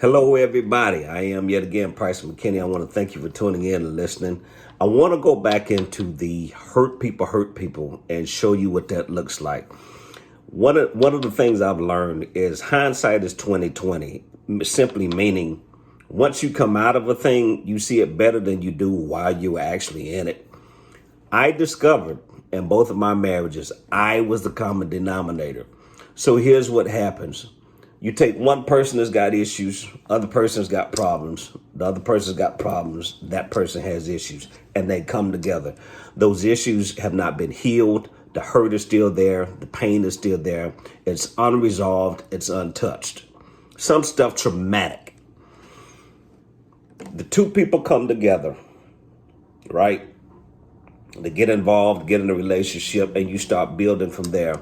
Hello, everybody. I am yet again Price McKinney. I want to thank you for tuning in and listening. I want to go back into the hurt people, and show you what that looks like. One of the things I've learned is hindsight is 2020, simply meaning once you come out of a thing, you see it better than you do while you were actually in it. I discovered in both of my marriages, I was the common denominator. So here's what happens. You take one person that's got issues, other person's got problems, the other person's got problems, that person has issues, and they come together. Those issues have not been healed. The hurt is still there. The pain is still there. It's unresolved. It's untouched. Some stuff traumatic. The two people come together, right? They get involved, get in a relationship, and you start building from there.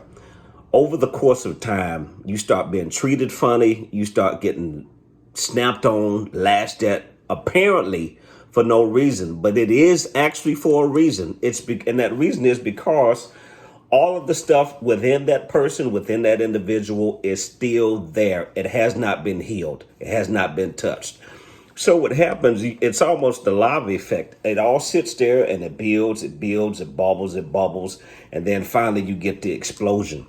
Over the course of time, you start being treated funny. You start getting snapped on, lashed at, apparently for no reason. But it is actually for a reason. And that reason is because all of the stuff within that person, within that individual is still there. It has not been healed. It has not been touched. So what happens, it's almost the lava effect. It all sits there and it builds, it bubbles. And then finally you get the explosion.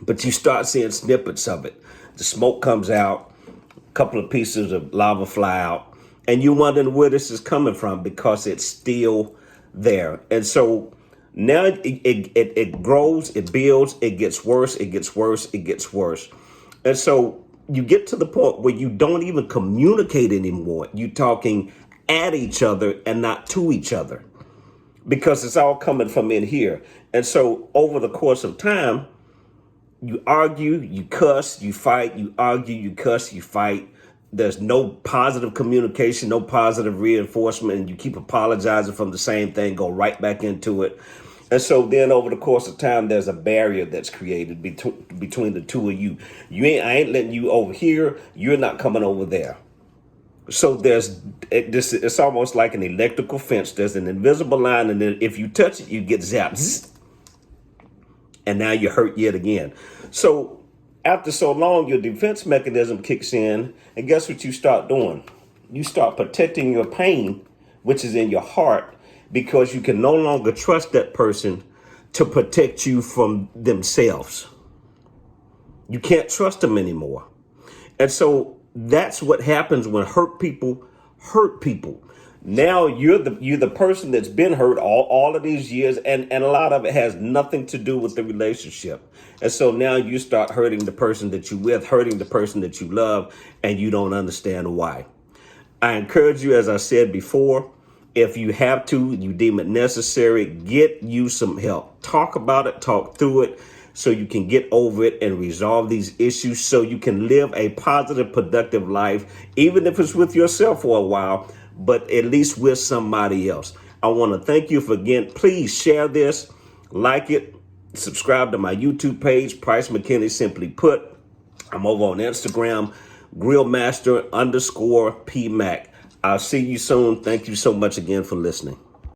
But you start seeing snippets of it. The smoke comes out, a couple of pieces of lava fly out, and you're wondering where this is coming from because it's still there. And so now it grows, it builds, it gets worse. And so you get to the point where you don't even communicate anymore. You're talking at each other and not to each other because it's all coming from in here. And so over the course of time, you argue, you cuss, you fight, you argue, you cuss, you fight. There's no positive communication, no positive reinforcement, and you keep apologizing from the same thing, go right back into it. And so then over the course of time, there's a barrier that's created between the two of you. I ain't letting you over here. You're not coming over there. So it's almost like an electrical fence. There's an invisible line, and then if you touch it, you get zapped. And now you're hurt yet again. So after so long, your defense mechanism kicks in. And guess what you start doing? You start protecting your pain, which is in your heart, because you can no longer trust that person to protect you from themselves. You can't trust them anymore. And so that's what happens when hurt people hurt people. Now you're the person that's been hurt all of these years, and a lot of it has nothing to do with the relationship. And so now you start hurting the person that you with, hurting the person that you love, and you don't understand why. I encourage you, as I said before, if you have to, you deem it necessary, get you some help. Talk about it, talk through it, so you can get over it and resolve these issues so you can live a positive, productive life, even if it's with yourself for a while, but at least with somebody else. I want to thank you for, again, please share this, like it, subscribe to my YouTube page, Price McKinney Simply Put. I'm over on Instagram, Grillmaster_PMac. I'll see you soon. Thank you so much again for listening.